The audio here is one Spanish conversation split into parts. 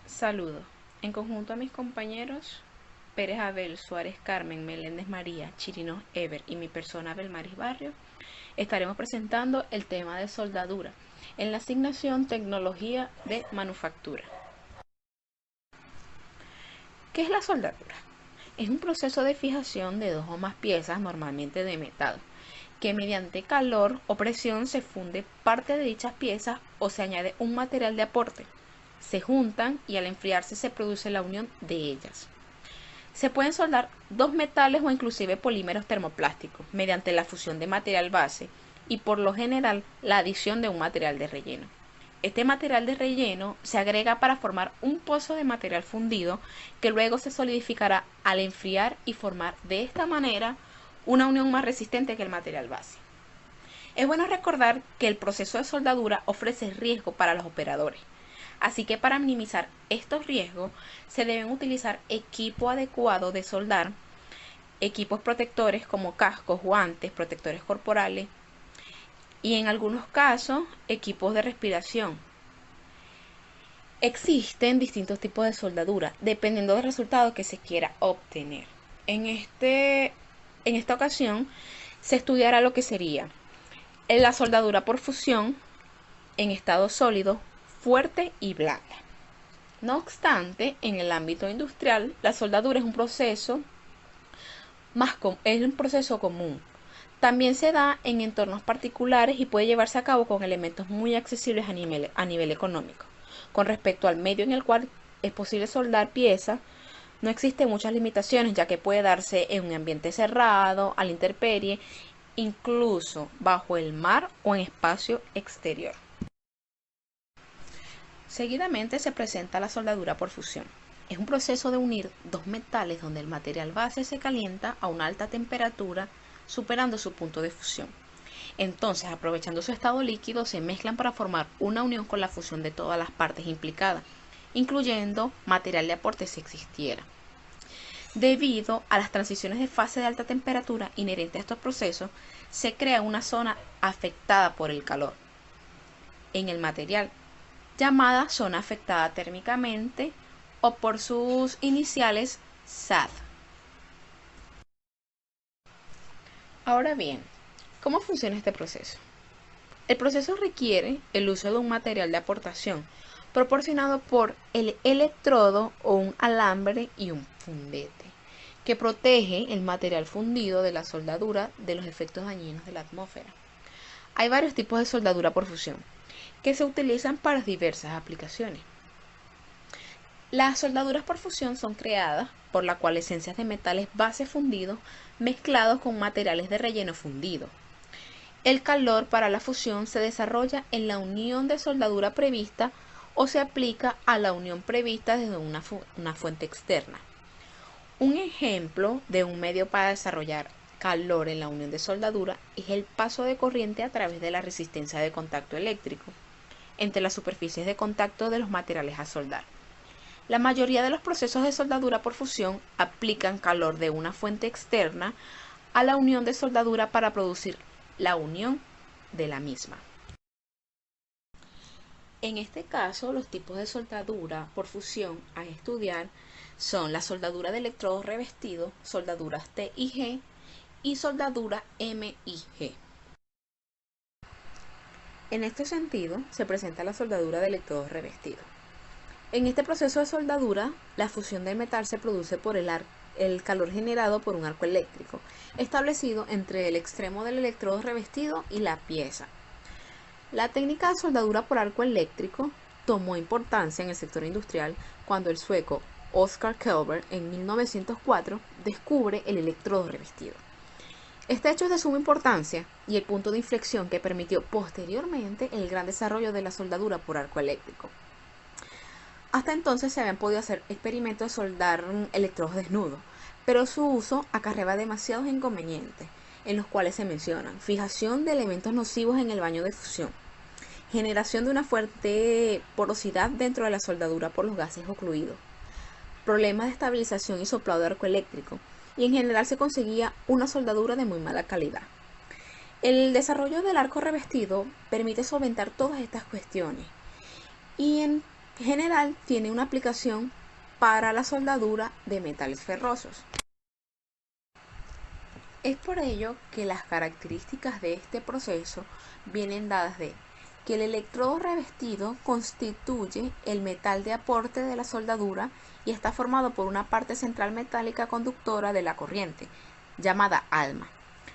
Saludo. En conjunto a mis compañeros Pérez Abel, Suárez Carmen, Meléndez María, Chirinos Ever y mi persona Belmaris Barrio, estaremos presentando el tema de soldadura en la asignación Tecnología de Manufactura. ¿Qué es la soldadura? Es un proceso de fijación de dos o más piezas, normalmente de metal, que mediante calor o presión se funde parte de dichas piezas o se añade un material de aporte. Se juntan y al enfriarse se produce la unión de ellas. Se pueden soldar dos metales o inclusive polímeros termoplásticos mediante la fusión de material base y por lo general la adición de un material de relleno. Este material de relleno se agrega para formar un pozo de material fundido que luego se solidificará al enfriar y formar de esta manera una unión más resistente que el material base. Es bueno recordar que el proceso de soldadura ofrece riesgo para los operadores, así que para minimizar estos riesgos se deben utilizar equipo adecuado de soldar, equipos protectores como cascos, guantes, protectores corporales y en algunos casos equipos de respiración. Existen distintos tipos de soldadura dependiendo del resultado que se quiera obtener. En esta ocasión se estudiará lo que sería la soldadura por fusión en estado sólido, fuerte y blanda. No obstante, en el ámbito industrial, la soldadura es un proceso común. También se da en entornos particulares y puede llevarse a cabo con elementos muy accesibles a nivel económico. Con respecto al medio en el cual es posible soldar piezas, no existen muchas limitaciones, ya que puede darse en un ambiente cerrado, a la intemperie, incluso bajo el mar o en espacio exterior. Seguidamente se presenta la soldadura por fusión. Es un proceso de unir dos metales donde el material base se calienta a una alta temperatura, superando su punto de fusión. Entonces, aprovechando su estado líquido, se mezclan para formar una unión con la fusión de todas las partes implicadas, incluyendo material de aporte si existiera. Debido a las transiciones de fase de alta temperatura inherentes a estos procesos, se crea una zona afectada por el calor en el material, llamada zona afectada térmicamente o por sus iniciales SAD. Ahora bien, ¿cómo funciona este proceso? El proceso requiere el uso de un material de aportación proporcionado por el electrodo o un alambre y un fundete, que protege el material fundido de la soldadura de los efectos dañinos de la atmósfera. Hay varios tipos de soldadura por fusión que se utilizan para diversas aplicaciones. Las soldaduras por fusión son creadas por la cual esencias de metales base fundidos mezclados con materiales de relleno fundido. El calor para la fusión se desarrolla en la unión de soldadura prevista o se aplica a la unión prevista desde una fuente externa. Un ejemplo de un medio para desarrollar calor en la unión de soldadura es el paso de corriente a través de la resistencia de contacto eléctrico entre las superficies de contacto de los materiales a soldar. La mayoría de los procesos de soldadura por fusión aplican calor de una fuente externa a la unión de soldadura para producir la unión de la misma. En este caso, los tipos de soldadura por fusión a estudiar son la soldadura de electrodos revestidos, soldaduras TIG y soldadura MIG. En este sentido, se presenta la soldadura de electrodos revestidos. En este proceso de soldadura, la fusión del metal se produce por el calor generado por un arco eléctrico, establecido entre el extremo del electrodo revestido y la pieza. La técnica de soldadura por arco eléctrico tomó importancia en el sector industrial cuando el sueco Oskar Kjellberg en 1904 descubre el electrodo revestido. Este hecho es de suma importancia y el punto de inflexión que permitió posteriormente el gran desarrollo de la soldadura por arco eléctrico. Hasta entonces se habían podido hacer experimentos de soldar electrodos desnudos, pero su uso acarreaba demasiados inconvenientes, en los cuales se mencionan fijación de elementos nocivos en el baño de fusión, generación de una fuerte porosidad dentro de la soldadura por los gases ocluidos, problemas de estabilización y soplado de arco eléctrico, y en general se conseguía una soldadura de muy mala calidad. El desarrollo del arco revestido permite solventar todas estas cuestiones y en En general, tiene una aplicación para la soldadura de metales ferrosos. Es por ello que las características de este proceso vienen dadas de que el electrodo revestido constituye el metal de aporte de la soldadura y está formado por una parte central metálica conductora de la corriente, llamada alma,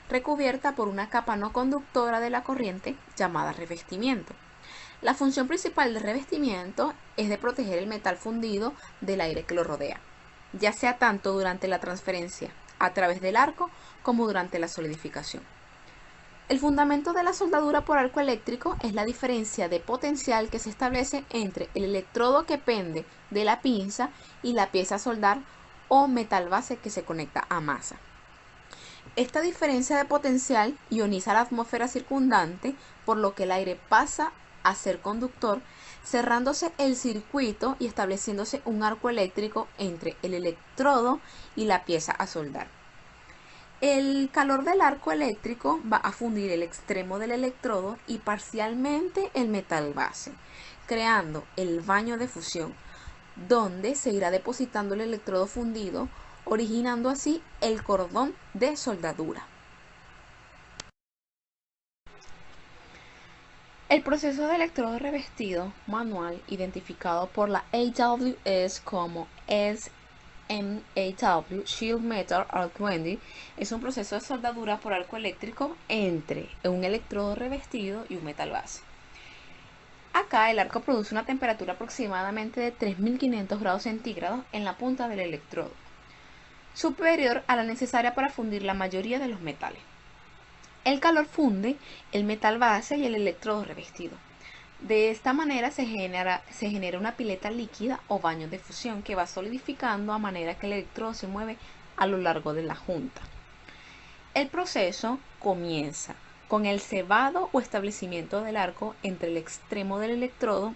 recubierta por una capa no conductora de la corriente, llamada revestimiento. La función principal del revestimiento es de proteger el metal fundido del aire que lo rodea, ya sea tanto durante la transferencia a través del arco como durante la solidificación. El fundamento de la soldadura por arco eléctrico es la diferencia de potencial que se establece entre el electrodo que pende de la pinza y la pieza a soldar o metal base que se conecta a masa. Esta diferencia de potencial ioniza la atmósfera circundante, por lo que el aire pasa a ser conductor, cerrándose el circuito y estableciéndose un arco eléctrico entre el electrodo y la pieza a soldar. El calor del arco eléctrico va a fundir el extremo del electrodo y parcialmente el metal base, creando el baño de fusión, donde se irá depositando el electrodo fundido, originando así el cordón de soldadura. El proceso de electrodo revestido manual, identificado por la AWS como SMAW Shield Metal Arc Welding, es un proceso de soldadura por arco eléctrico entre un electrodo revestido y un metal base. Acá el arco produce una temperatura aproximadamente de 3500 grados centígrados en la punta del electrodo, superior a la necesaria para fundir la mayoría de los metales. El calor funde el metal base y el electrodo revestido. De esta manera se genera una pileta líquida o baño de fusión que va solidificando a manera que el electrodo se mueve a lo largo de la junta. El proceso comienza con el cebado o establecimiento del arco entre el extremo del electrodo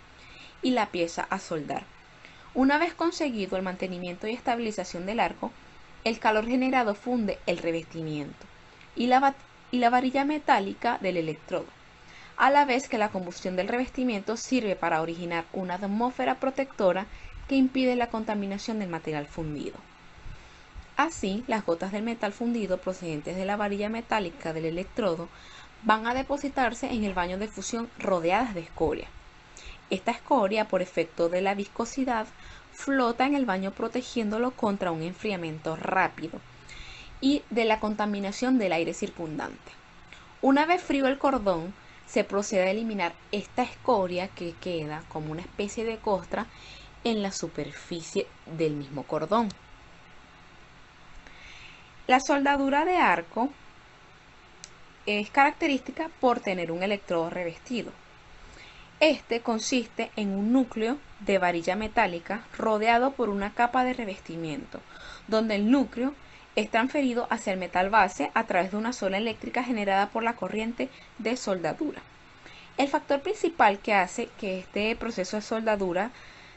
y la pieza a soldar. Una vez conseguido el mantenimiento y estabilización del arco, el calor generado funde el revestimiento y la varilla metálica del electrodo, a la vez que la combustión del revestimiento sirve para originar una atmósfera protectora que impide la contaminación del material fundido. Así, las gotas del metal fundido procedentes de la varilla metálica del electrodo van a depositarse en el baño de fusión rodeadas de escoria. Esta escoria, por efecto de la viscosidad, flota en el baño protegiéndolo contra un enfriamiento rápido y de la contaminación del aire circundante. Una vez frío el cordón, se procede a eliminar esta escoria que queda como una especie de costra en la superficie del mismo cordón. La soldadura de arco es característica por tener un electrodo revestido. Este consiste en un núcleo de varilla metálica rodeado por una capa de revestimiento, donde el núcleo es transferido hacia el metal base a través de una sola eléctrica generada por la corriente de soldadura. El factor principal que hace que este proceso de soldadura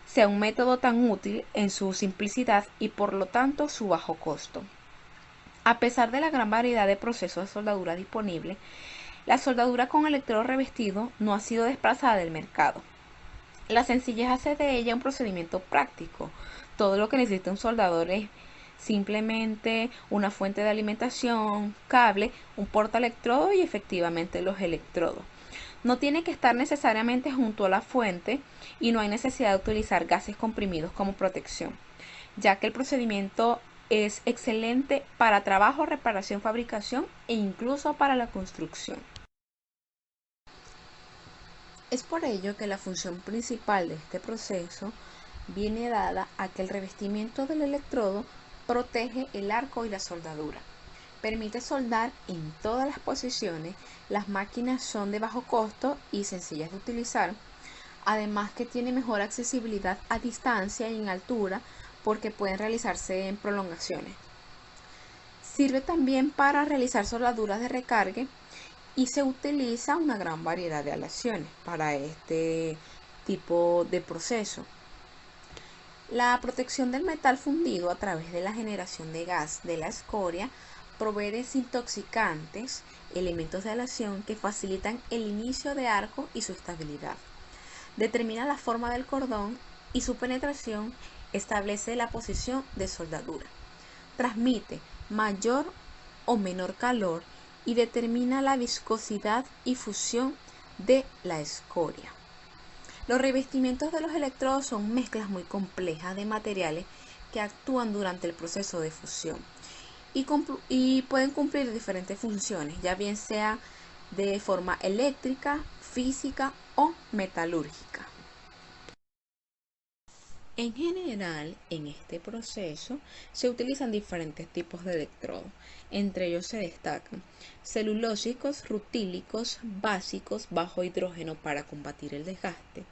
sea un método tan útil en su simplicidad y por lo tanto su bajo costo. A pesar de la gran variedad de procesos de soldadura disponibles, la soldadura con electrodo revestido no ha sido desplazada del mercado. La sencillez hace de ella un procedimiento práctico. Todo lo que necesita un soldador es simplemente una fuente de alimentación, cable, un portaelectrodo y efectivamente los electrodos. No tiene que estar necesariamente junto a la fuente y no hay necesidad de utilizar gases comprimidos como protección, ya que el procedimiento es excelente para trabajo, reparación, fabricación e incluso para la construcción. Es por ello que la función principal de este proceso viene dada a que el revestimiento del electrodo protege el arco y la soldadura. Permite soldar en todas las posiciones, las máquinas son de bajo costo y sencillas de utilizar, además que tiene mejor accesibilidad a distancia y en altura porque pueden realizarse en prolongaciones. Sirve también para realizar soldaduras de recargue y se utiliza una gran variedad de aleaciones para este tipo de proceso. La protección del metal fundido a través de la generación de gas de la escoria provee desintoxicantes, elementos de aleación que facilitan el inicio de arco y su estabilidad. Determina la forma del cordón y su penetración establece la posición de soldadura. Transmite mayor o menor calor y determina la viscosidad y fusión de la escoria. Los revestimientos de los electrodos son mezclas muy complejas de materiales que actúan durante el proceso de fusión y pueden cumplir diferentes funciones, ya bien sea de forma eléctrica, física o metalúrgica. En general, en este proceso se utilizan diferentes tipos de electrodos. Entre ellos se destacan celulósicos, rutílicos, básicos, bajo hidrógeno para combatir el desgaste,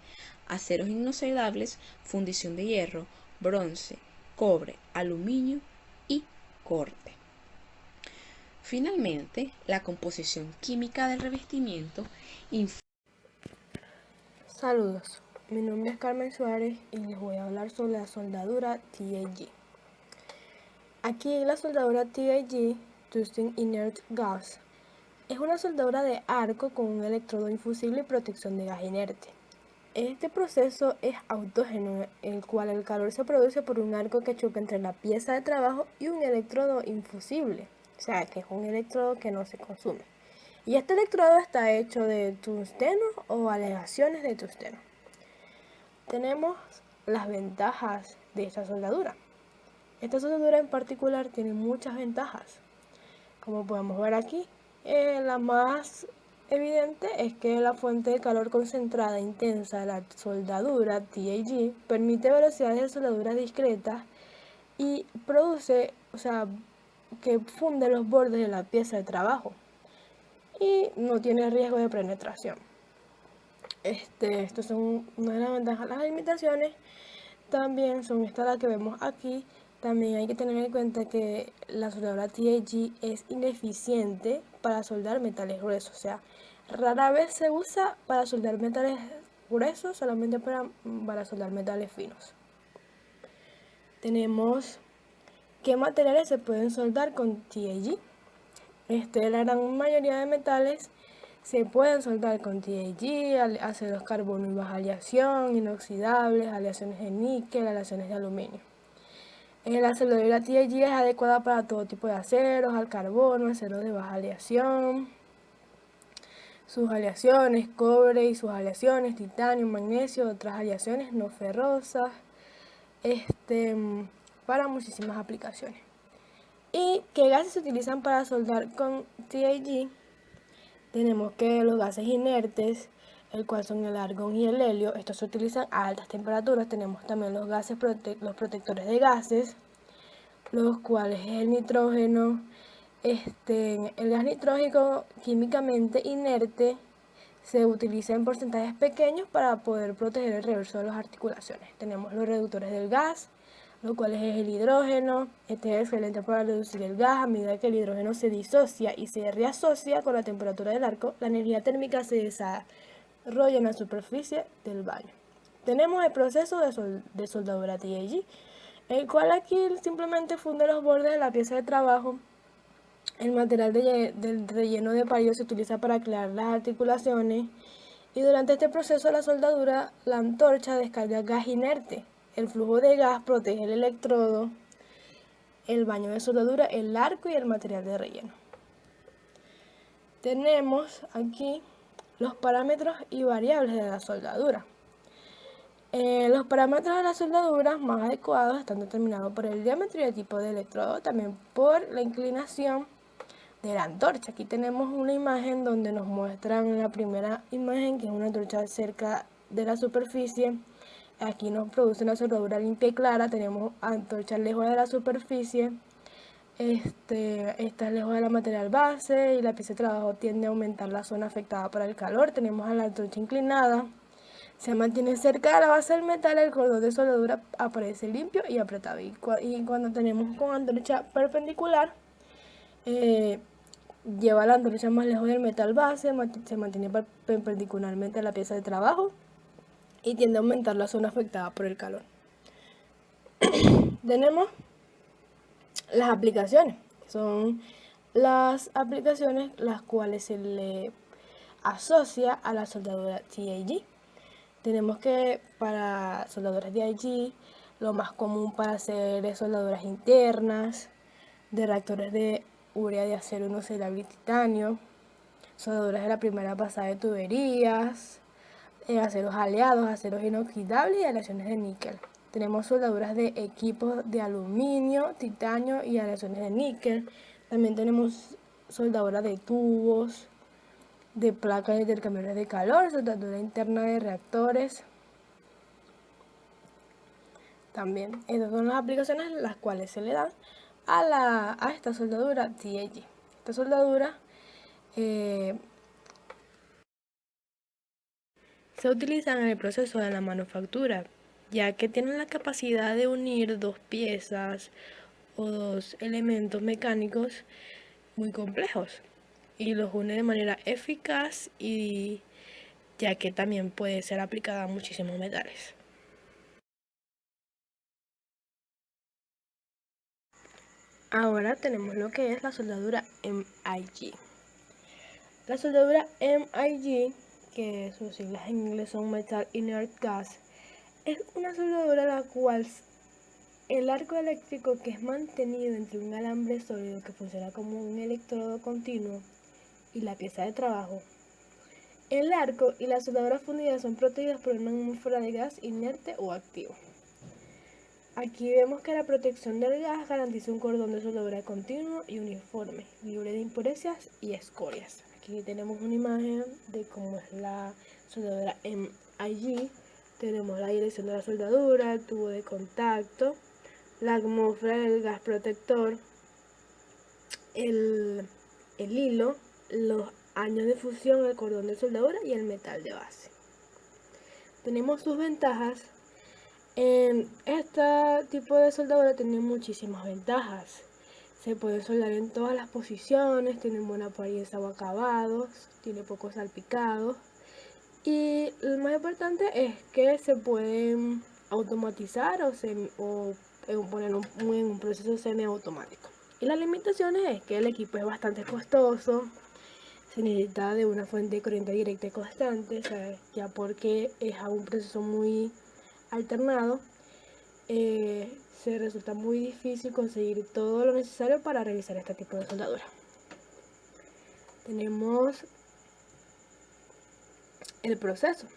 aceros inoxidables, fundición de hierro, bronce, cobre, aluminio y corte. Finalmente, la composición química del revestimiento. Saludos, mi nombre es Carmen Suárez y les voy a hablar sobre la soldadura TIG. Aquí la soldadura TIG, Tungsten Inert Gas, es una soldadura de arco con un electrodo infusible y protección de gas inerte. Este proceso es autógeno, el cual el calor se produce por un arco que choca entre la pieza de trabajo y un electrodo infusible, o sea, que es un electrodo que no se consume. Y este electrodo está hecho de tungsteno o aleaciones de tungsteno. Tenemos las ventajas de esta soldadura. Esta soldadura en particular tiene muchas ventajas. Como podemos ver aquí, la más evidente es que la fuente de calor concentrada intensa de la soldadura TIG permite velocidades de soldadura discretas y produce, que funde los bordes de la pieza de trabajo y no tiene riesgo de penetración. Estas son una de las ventajas. Las limitaciones también son estas las que vemos aquí. También hay que tener en cuenta que la soldadura TIG es ineficiente para soldar metales gruesos. O sea, rara vez se usa para soldar metales gruesos, solamente para soldar metales finos. Tenemos qué materiales se pueden soldar con TIG. La gran mayoría de metales se pueden soldar con TIG, aceros carbono y baja aleación, inoxidables, aleaciones de níquel, aleaciones de aluminio. La soldadura TIG es adecuada para todo tipo de aceros, al carbono, aceros de baja aleación, sus aleaciones, cobre y sus aleaciones, titanio, magnesio, otras aleaciones no ferrosas, para muchísimas aplicaciones. ¿Y qué gases se utilizan para soldar con TIG? Tenemos que los gases inertes, el cual son el argón y el helio, estos se utilizan a altas temperaturas. Tenemos también los gases los protectores de gases, los cuales es el nitrógeno. El gas nitrógeno químicamente inerte se utiliza en porcentajes pequeños para poder proteger el reverso de las articulaciones. Tenemos los reductores del gas, lo cual es el hidrógeno. Este es excelente para reducir el gas. A medida que el hidrógeno se disocia y se reasocia con la temperatura del arco, la energía térmica se desarrolla en la superficie del baño. Tenemos el proceso de soldadura TIG, el cual aquí simplemente funde los bordes de la pieza de trabajo. El material del relleno de parillo se utiliza para crear las articulaciones y durante este proceso de la soldadura, la antorcha descarga gas inerte. El flujo de gas protege el electrodo, el baño de soldadura, el arco y el material de relleno. Tenemos aquí los parámetros y variables de la soldadura. Los parámetros de la soldadura más adecuados están determinados por el diámetro y el tipo de electrodo, también por la inclinación de la antorcha. Aquí tenemos una imagen donde nos muestran la primera imagen, que es una antorcha cerca de la superficie. Aquí nos produce una soldadura limpia y clara. Tenemos antorchas lejos de la superficie. Esta es lejos de la material base y la pieza de trabajo tiende a aumentar la zona afectada por el calor. Tenemos a la antorcha inclinada. Se mantiene cerca de la base del metal, el cordón de soldadura aparece limpio y apretado. Y cuando tenemos con antorcha perpendicular, lleva la antorcha más lejos del metal base, se mantiene perpendicularmente a la pieza de trabajo y tiende a aumentar la zona afectada por el calor. Tenemos las aplicaciones, son las aplicaciones las cuales se le asocia a la soldadura TIG. Tenemos que para soldaduras de IG, lo más común para hacer es soldaduras internas, de reactores de urea de acero inoxidable y titanio, soldaduras de la primera pasada de tuberías, aceros aleados, aceros inoxidables y aleaciones de níquel. Tenemos soldaduras de equipos de aluminio, titanio y aleaciones de níquel. También tenemos soldaduras de tubos, de placas de intercambiadores de calor, soldadura interna de reactores. También, estas son las aplicaciones las cuales se le dan a esta soldadura TIG. Esta soldadura se utilizan en el proceso de la manufactura, ya que tienen la capacidad de unir dos piezas o dos elementos mecánicos muy complejos y los une de manera eficaz, y ya que también puede ser aplicada a muchísimos metales. Ahora tenemos lo que es la soldadura MIG. La soldadura MIG, que sus siglas en inglés son Metal Inert Gas, es una soldadura la cual el arco eléctrico que es mantenido entre un alambre sólido que funciona como un electrodo continuo y la pieza de trabajo. El arco y la soldadura fundida son protegidos por una atmósfera de gas inerte o activo. Aquí vemos que la protección del gas garantiza un cordón de soldadura continuo y uniforme, libre de impurezas y escorias. Aquí tenemos una imagen de cómo es la soldadura MIG. Tenemos la dirección de la soldadura, el tubo de contacto, la atmósfera del gas protector, el hilo, los años de fusión, el cordón de soldadura y el metal de base. Tenemos sus ventajas. Este tipo de soldadura tiene muchísimas ventajas. Se puede soldar en todas las posiciones, tiene buena apariencia o acabados, tiene pocos salpicados. Y lo más importante es que se pueden automatizar o poner en un proceso semiautomático. Y las limitaciones es que el equipo es bastante costoso, se necesita de una fuente de corriente directa y constante, ya porque es un proceso muy alternado, se resulta muy difícil conseguir todo lo necesario para realizar este tipo de soldadura. Tenemos el proceso.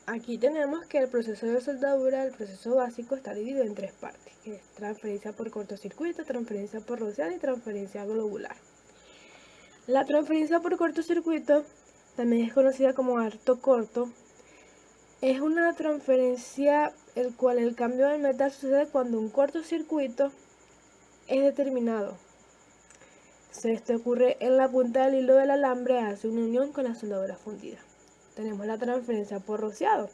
Aquí tenemos que el proceso de soldadura, el proceso básico, está dividido en tres partes, que es transferencia por cortocircuito, transferencia por rociado y transferencia globular. La transferencia por cortocircuito, también es conocida como harto corto, es una transferencia el cual el cambio del metal sucede cuando un cortocircuito es determinado. Esto ocurre en la punta del hilo del alambre, hace una unión con la soldadura fundida. Tenemos la transferencia por rociado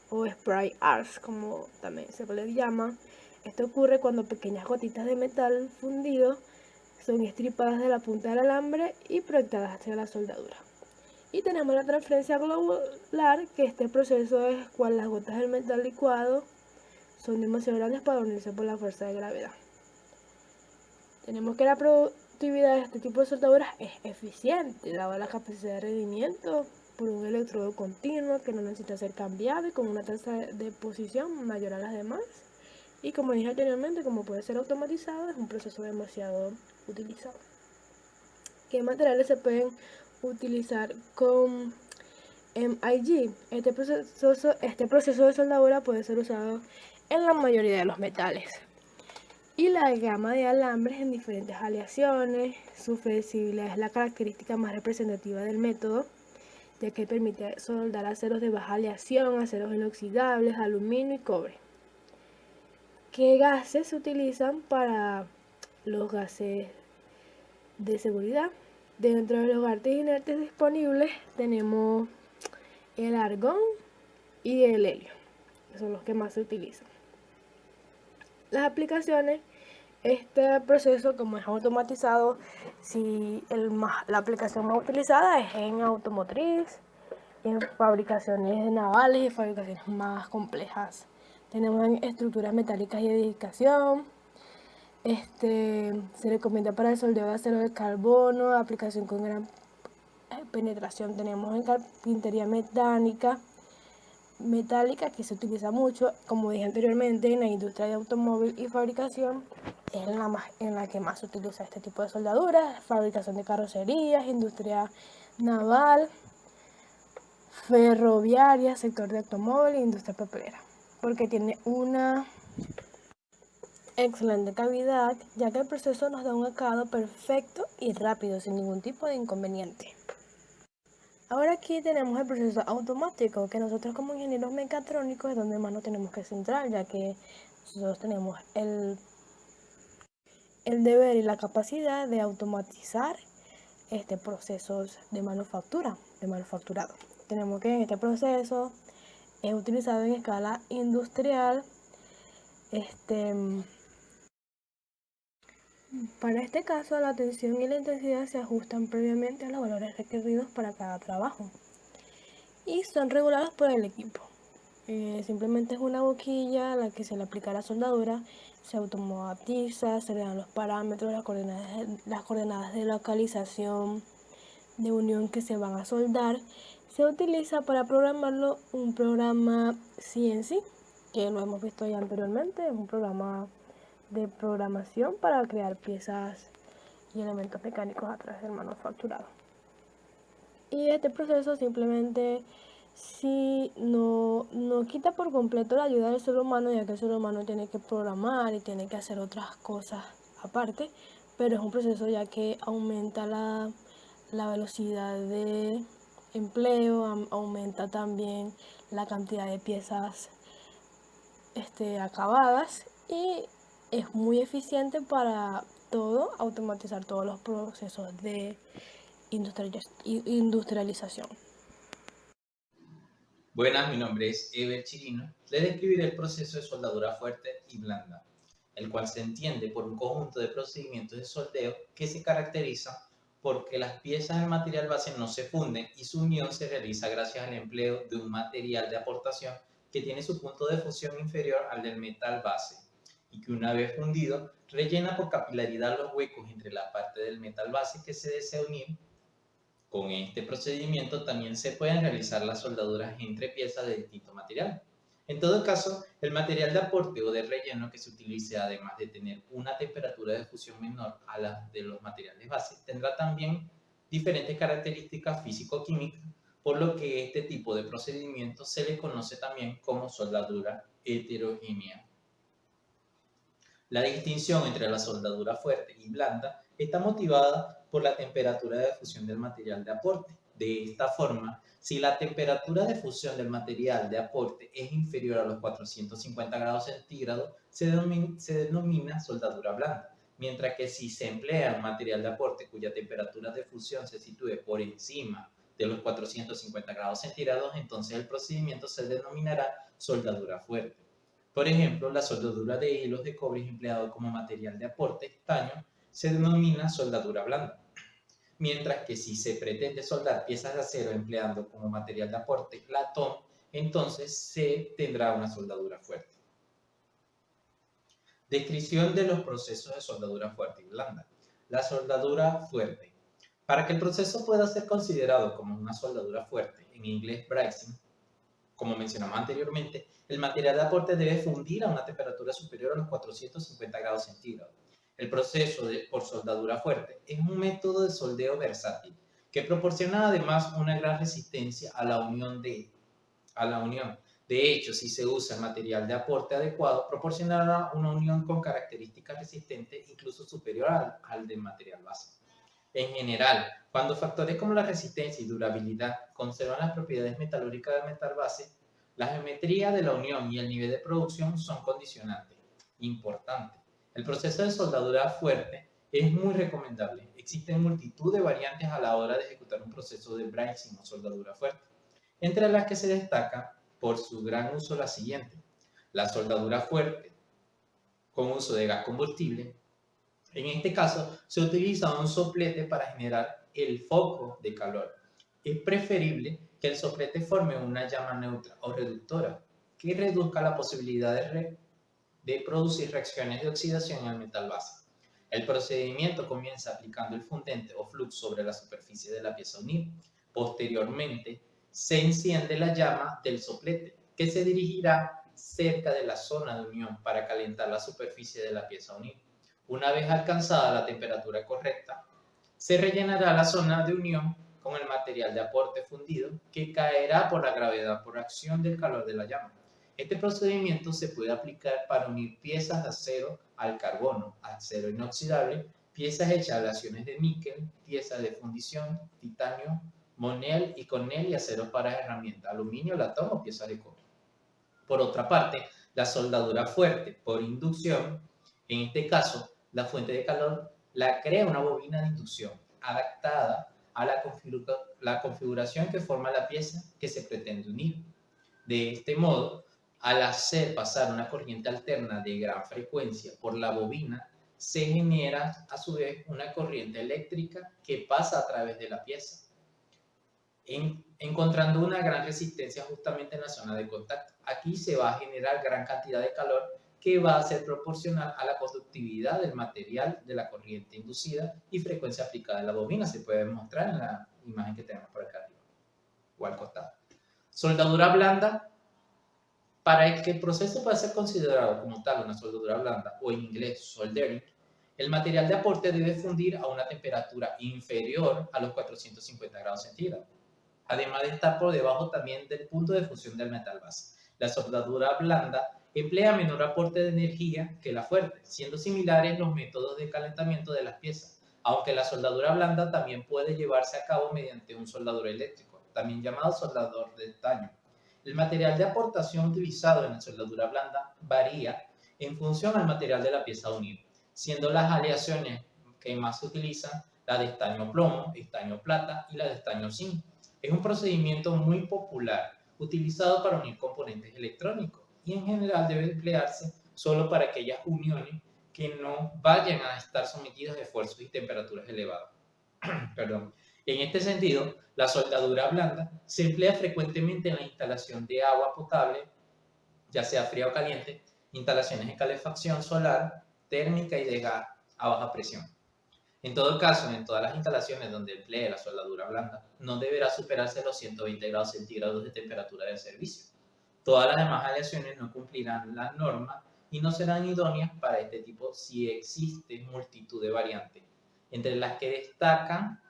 o spray arcs, como también se le llama. Esto ocurre cuando pequeñas gotitas de metal fundido son estripadas de la punta del alambre y proyectadas hacia la soldadura. Y tenemos la transferencia globular, que este proceso es cuando las gotas del metal licuado son demasiado grandes para unirse por la fuerza de gravedad. Tenemos que la productividad de este tipo de soldaduras es eficiente, dada la capacidad de rendimiento por un electrodo continuo que no necesita ser cambiado y con una tasa de posición mayor a las demás. Y como dije anteriormente, como puede ser automatizado, es un proceso demasiado utilizado. ¿Qué materiales se pueden utilizar con MIG? Este proceso de soldadura puede ser usado en la mayoría de los metales. Y la gama de alambres en diferentes aleaciones. Su flexibilidad es la característica más representativa del método, ya que permite soldar aceros de baja aleación, aceros inoxidables, aluminio y cobre. ¿Qué gases se utilizan para los gases de seguridad? Dentro de los gases inertes disponibles tenemos el argón y el helio, que son los que más se utilizan. Las aplicaciones, este proceso, como es automatizado, la aplicación más utilizada es en automotriz, en fabricaciones navales y fabricaciones más complejas. Tenemos en estructuras metálicas y edificación. Se recomienda para el soldeo de acero de carbono, aplicación con gran penetración. Tenemos en carpintería mecánica, metálica que se utiliza mucho, como dije anteriormente, en la industria de automóvil y fabricación, es en la que más se utiliza este tipo de soldaduras, fabricación de carrocerías, industria naval, ferroviaria, sector de automóvil e industria papelera, porque tiene una excelente cavidad, ya que el proceso nos da un acabado perfecto y rápido, sin ningún tipo de inconveniente. Ahora aquí tenemos el proceso automático, que nosotros como ingenieros mecatrónicos es donde más nos tenemos que centrar, ya que nosotros tenemos el deber y la capacidad de automatizar procesos de manufactura, de manufacturado. Tenemos que en este proceso es utilizado en escala industrial. Para este caso, la tensión y la intensidad se ajustan previamente a los valores requeridos para cada trabajo y son regulados por el equipo. Simplemente es una boquilla a la que se le aplica la soldadura, se automatiza, se le dan los parámetros, las coordenadas de localización, de unión que se van a soldar. Se utiliza para programarlo un programa CNC, que lo hemos visto ya anteriormente, es un programa de programación para crear piezas y elementos mecánicos a través del manufacturado. Y este proceso simplemente si no quita por completo la ayuda del ser humano, ya que el ser humano tiene que programar y tiene que hacer otras cosas aparte, pero es un proceso ya que aumenta la velocidad de empleo, aumenta también la cantidad de piezas acabadas y es muy eficiente para todo, automatizar todos los procesos de industrialización. Buenas, mi nombre es Ever Chirino. Les describiré el proceso de soldadura fuerte y blanda, el cual se entiende por un conjunto de procedimientos de soldeo que se caracteriza porque las piezas del material base no se funden y su unión se realiza gracias al empleo de un material de aportación que tiene su punto de fusión inferior al del metal base y que una vez fundido rellena por capilaridad los huecos entre la parte del metal base que se desea unir. Con este procedimiento también se pueden realizar las soldaduras entre piezas de distinto material. En todo caso, el material de aporte o de relleno que se utilice, además de tener una temperatura de fusión menor a la de los materiales base, tendrá también diferentes características físico-químicas, por lo que este tipo de procedimiento se le conoce también como soldadura heterogénea. La distinción entre la soldadura fuerte y blanda está motivada por la temperatura de fusión del material de aporte. De esta forma, si la temperatura de fusión del material de aporte es inferior a los 450 grados centígrados, se denomina soldadura blanda, mientras que si se emplea un material de aporte cuya temperatura de fusión se sitúe por encima de los 450 grados centígrados, entonces el procedimiento se denominará soldadura fuerte. Por ejemplo, la soldadura de hilos de cobre empleado como material de aporte estaño se denomina soldadura blanda, mientras que si se pretende soldar piezas de acero empleando como material de aporte latón, entonces se tendrá una soldadura fuerte. Descripción de los procesos de soldadura fuerte y blanda. La soldadura fuerte. Para que el proceso pueda ser considerado como una soldadura fuerte, en inglés bracing, como mencionamos anteriormente, el material de aporte debe fundir a una temperatura superior a los 450 grados centígrados. El proceso por soldadura fuerte es un método de soldeo versátil que proporciona además una gran resistencia a la unión. De hecho, si se usa el material de aporte adecuado, proporcionará una unión con características resistentes incluso superior al del material base. En general, cuando factores como la resistencia y durabilidad conservan las propiedades metalúrgicas del metal base, la geometría de la unión y el nivel de producción son condicionantes. Importante. El proceso de soldadura fuerte es muy recomendable. Existen multitud de variantes a la hora de ejecutar un proceso de bracing o soldadura fuerte, entre las que se destaca por su gran uso la siguiente: la soldadura fuerte con uso de gas combustible. En este caso, se utiliza un soplete para generar el foco de calor. Es preferible que el soplete forme una llama neutra o reductora que reduzca la posibilidad de producir reacciones de oxidación en el metal base. El procedimiento comienza aplicando el fundente o flux sobre la superficie de la pieza unida. Posteriormente, se enciende la llama del soplete que se dirigirá cerca de la zona de unión para calentar la superficie de la pieza unida. Una vez alcanzada la temperatura correcta, se rellenará la zona de unión con el material de aporte fundido que caerá por la gravedad por acción del calor de la llama. Este procedimiento se puede aplicar para unir piezas de acero al carbono, acero inoxidable, piezas hechas de aleaciones de níquel, piezas de fundición, titanio, monel y cornel y aceros para herramientas, aluminio, latón o piezas de cobre. Por otra parte, la soldadura fuerte por inducción, en este caso, la fuente de calor la crea una bobina de inducción adaptada a la configuración que forma la pieza que se pretende unir. De este modo, al hacer pasar una corriente alterna de gran frecuencia por la bobina, se genera a su vez una corriente eléctrica que pasa a través de la pieza, encontrando una gran resistencia justamente en la zona de contacto. Aquí se va a generar gran cantidad de calor que va a ser proporcional a la conductividad del material de la corriente inducida y frecuencia aplicada en la bobina. Se puede mostrar en la imagen que tenemos por acá arriba o al costado. Soldadura blanda. Para que el proceso pueda ser considerado como tal una soldadura blanda o en inglés soldering, el material de aporte debe fundir a una temperatura inferior a los 450 grados centígrados, además de estar por debajo también del punto de fusión del metal base. La soldadura blanda emplea menor aporte de energía que la fuerte, siendo similares los métodos de calentamiento de las piezas, aunque la soldadura blanda también puede llevarse a cabo mediante un soldador eléctrico, también llamado soldador de estaño. El material de aportación utilizado en la soldadura blanda varía en función al material de la pieza unida, siendo las aleaciones que más se utilizan la de estaño plomo, estaño plata y la de estaño zinc. Es un procedimiento muy popular utilizado para unir componentes electrónicos y en general debe emplearse solo para aquellas uniones que no vayan a estar sometidas a esfuerzos y temperaturas elevadas. Perdón. En este sentido, la soldadura blanda se emplea frecuentemente en la instalación de agua potable, ya sea fría o caliente, instalaciones de calefacción solar, térmica y de gas a baja presión. En todo caso, en todas las instalaciones donde emplee la soldadura blanda, no deberá superarse los 120 grados centígrados de temperatura de servicio. Todas las demás aleaciones no cumplirán la norma y no serán idóneas para este tipo si existe multitud de variantes, entre las que destacan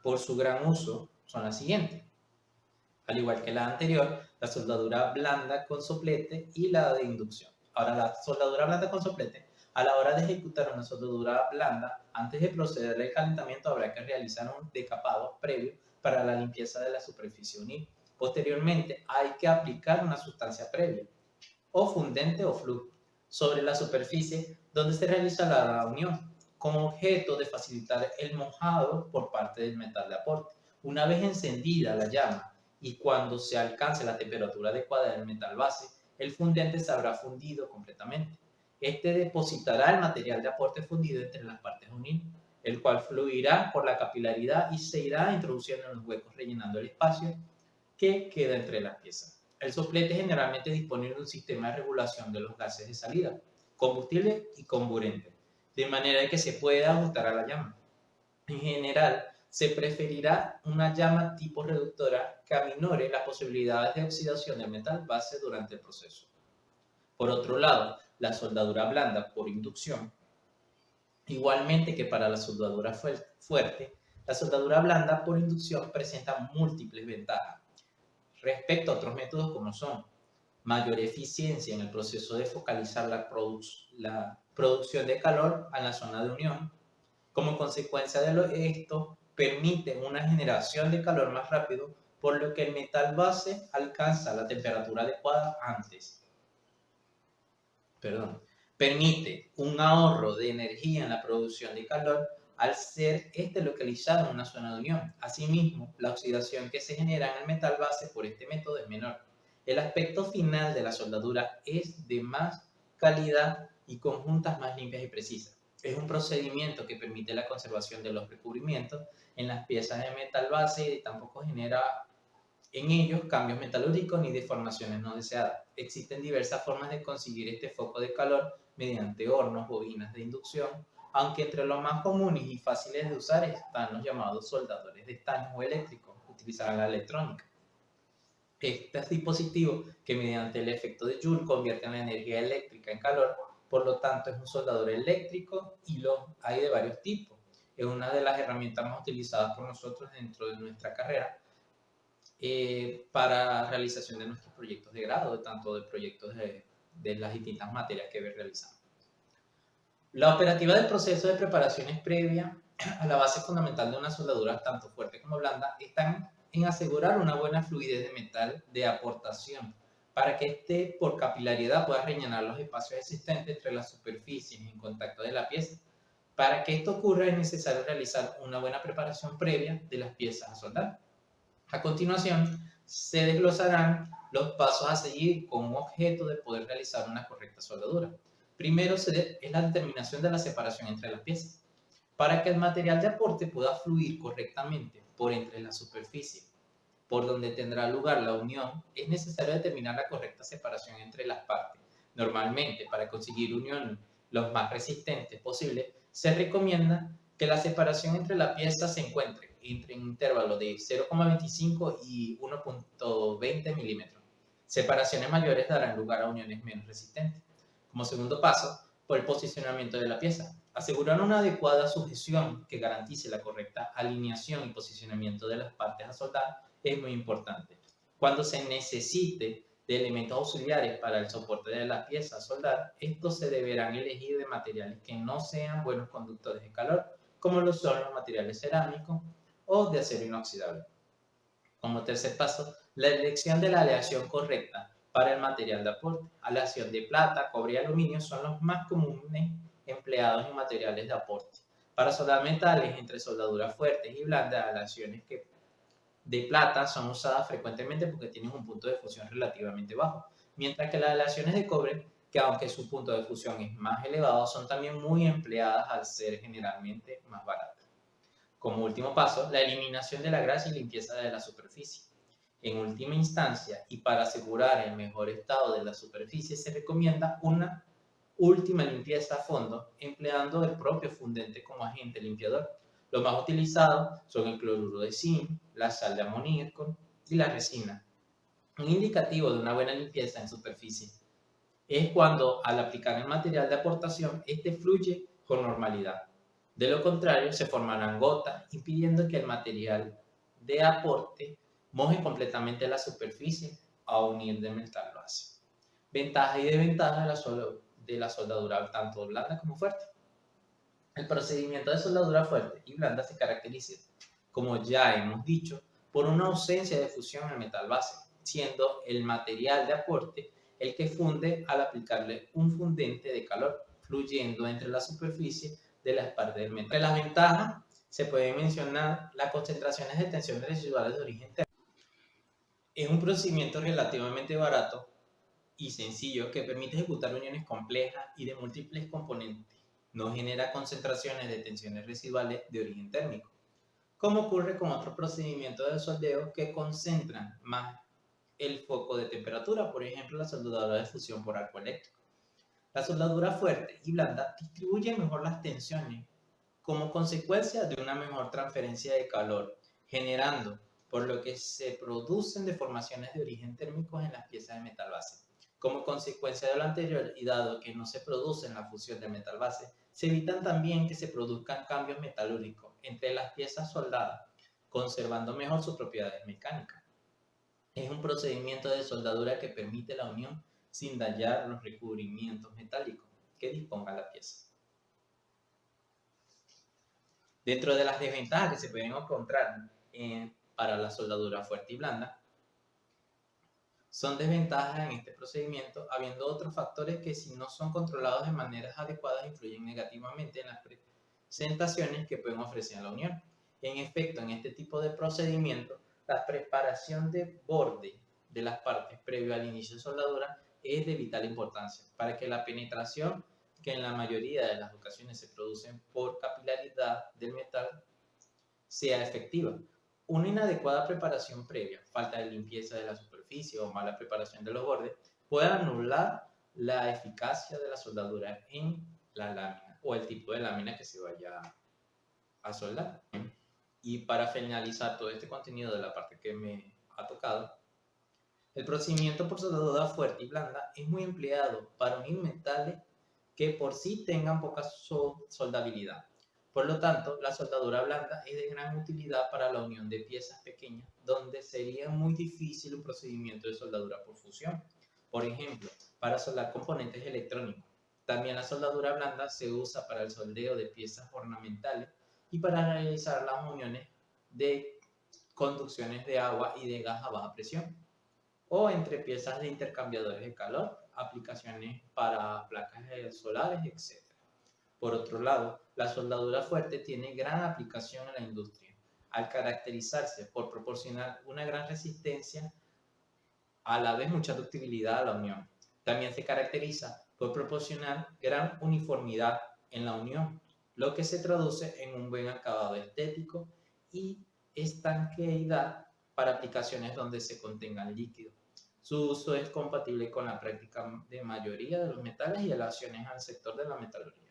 por su gran uso son las siguientes. Al igual que la anterior, la soldadura blanda con soplete y la de inducción. Ahora, la soldadura blanda con soplete, a la hora de ejecutar una soldadura blanda, antes de proceder al calentamiento habrá que realizar un decapado previo para la limpieza de la superficie unida. Posteriormente, hay que aplicar una sustancia previa, o fundente o flujo, sobre la superficie donde se realiza la unión, con objeto de facilitar el mojado por parte del metal de aporte. Una vez encendida la llama y cuando se alcance la temperatura adecuada del metal base, el fundente se habrá fundido completamente. Este depositará el material de aporte fundido entre las partes unidas, el cual fluirá por la capilaridad y se irá introduciendo en los huecos rellenando el espacio que queda entre las piezas. El soplete generalmente dispone de un sistema de regulación de los gases de salida, combustible y comburente, de manera que se pueda ajustar a la llama. En general, se preferirá una llama tipo reductora que aminore las posibilidades de oxidación del metal base durante el proceso. Por otro lado, la soldadura blanda por inducción, igualmente que para la soldadura fuerte, la soldadura blanda por inducción presenta múltiples ventajas respecto a otros métodos como son mayor eficiencia en el proceso de focalizar la producción de calor en la zona de unión. Como consecuencia de esto, permite una generación de calor más rápido, por lo que el metal base alcanza la temperatura adecuada antes. Permite un ahorro de energía en la producción de calor al ser localizado en una zona de unión. Asimismo, la oxidación que se genera en el metal base por este método es menor. El aspecto final de la soldadura es de más calidad y con juntas más limpias y precisas. Es un procedimiento que permite la conservación de los recubrimientos en las piezas de metal base y tampoco genera en ellos cambios metalúrgicos ni deformaciones no deseadas. Existen diversas formas de conseguir este foco de calor mediante hornos, bobinas de inducción, aunque entre los más comunes y fáciles de usar están los llamados soldadores de estaño o eléctricos, que utilizan la electrónica. Este dispositivo, que mediante el efecto de Joule convierte la energía eléctrica en calor, por lo tanto es un soldador eléctrico y los hay de varios tipos. Es una de las herramientas más utilizadas por nosotros dentro de nuestra carrera para realización de nuestros proyectos de grado, tanto de proyectos de las distintas materias que realizamos. La operativa del proceso de preparación es previa a la base fundamental de una soldadura, tanto fuerte como blanda, está en asegurar una buena fluidez de metal de aportación para que éste, por capilaridad, pueda rellenar los espacios existentes entre las superficies en contacto de la pieza. Para que esto ocurra es necesario realizar una buena preparación previa de las piezas a soldar. A continuación, se desglosarán los pasos a seguir con un objeto de poder realizar una correcta soldadura. Primero es la determinación de la separación entre las piezas. Para que el material de aporte pueda fluir correctamente por entre la superficie por donde tendrá lugar la unión, es necesario determinar la correcta separación entre las partes. Normalmente, para conseguir uniones los más resistentes posibles, se recomienda que la separación entre la pieza se encuentre entre un intervalo de 0,25 y 1,20 milímetros. Separaciones mayores darán lugar a uniones menos resistentes. Como segundo paso, por el posicionamiento de la pieza. Asegurar una adecuada sujeción que garantice la correcta alineación y posicionamiento de las partes a soldar es muy importante. Cuando se necesite de elementos auxiliares para el soporte de la pieza a soldar, estos se deberán elegir de materiales que no sean buenos conductores de calor, como lo son los materiales cerámicos o de acero inoxidable. Como tercer paso, la elección de la aleación correcta para el material de aporte. Aleación de plata, cobre y aluminio son los más comunes empleados en materiales de aporte. Para soldar metales entre soldaduras fuertes y blandas, aleaciones de plata son usadas frecuentemente porque tienen un punto de fusión relativamente bajo, mientras que las aleaciones de cobre, que aunque su punto de fusión es más elevado, son también muy empleadas al ser generalmente más baratas. Como último paso, la eliminación de la grasa y limpieza de la superficie. En última instancia, y para asegurar el mejor estado de la superficie, se recomienda una última limpieza a fondo, empleando el propio fundente como agente limpiador. Los más utilizados son el cloruro de zinc, la sal de amoníaco y la resina. Un indicativo de una buena limpieza en superficie es cuando, al aplicar el material de aportación, este fluye con normalidad. De lo contrario, se formarán gotas, impidiendo que el material de aporte moje completamente la superficie a unir de metal lo hace. Ventajas y desventajas de la soldadura tanto blanda como fuerte. El procedimiento de soldadura fuerte y blanda se caracteriza, como ya hemos dicho, por una ausencia de fusión en el metal base, siendo el material de aporte el que funde al aplicarle un fundente de calor, fluyendo entre la superficie de las partes del metal. Entre las ventajas se puede mencionar las concentraciones de tensiones residuales de origen térmico. Es un procedimiento relativamente barato y sencillo que permite ejecutar uniones complejas y de múltiples componentes. No genera concentraciones de tensiones residuales de origen térmico, como ocurre con otros procedimientos de soldeo que concentran más el foco de temperatura, por ejemplo la soldadura de fusión por arco eléctrico. La soldadura fuerte y blanda distribuye mejor las tensiones como consecuencia de una mejor transferencia de calor, generando por lo que se producen deformaciones de origen térmico en las piezas de metal base. Como consecuencia de lo anterior, y dado que no se produce en la fusión de metal base, se evitan también que se produzcan cambios metalúrgicos entre las piezas soldadas, conservando mejor sus propiedades mecánicas. Es un procedimiento de soldadura que permite la unión sin dañar los recubrimientos metálicos que disponga la pieza. Dentro de las desventajas que se pueden encontrar para la soldadura fuerte y blanda, son desventajas en este procedimiento, habiendo otros factores que, si no son controlados de maneras adecuadas, influyen negativamente en las presentaciones que pueden ofrecer a la unión. En efecto, en este tipo de procedimiento, la preparación de borde de las partes previo al inicio de soldadura es de vital importancia para que la penetración, que en la mayoría de las ocasiones se producen por capilaridad del metal, sea efectiva. Una inadecuada preparación previa, falta de limpieza de la superficie o mala preparación de los bordes puede anular la eficacia de la soldadura en la lámina o el tipo de lámina que se vaya a soldar. Y para finalizar todo este contenido de la parte que me ha tocado, El procedimiento por soldadura fuerte y blanda es muy empleado para unir metales que por sí tengan poca soldabilidad. Por lo tanto, la soldadura blanda es de gran utilidad para la unión de piezas pequeñas, donde sería muy difícil un procedimiento de soldadura por fusión. Por ejemplo, para soldar componentes electrónicos. También la soldadura blanda se usa para el soldeo de piezas ornamentales y para realizar las uniones de conducciones de agua y de gas a baja presión, o entre piezas de intercambiadores de calor, aplicaciones para placas solares, etc. Por otro lado, la soldadura fuerte tiene gran aplicación en la industria, al caracterizarse por proporcionar una gran resistencia, a la vez mucha ductilidad a la unión. También se caracteriza por proporcionar gran uniformidad en la unión, lo que se traduce en un buen acabado estético y estanqueidad para aplicaciones donde se contengan líquidos. Su uso es compatible con la práctica de mayoría de los metales y relaciones al sector de la metalurgia.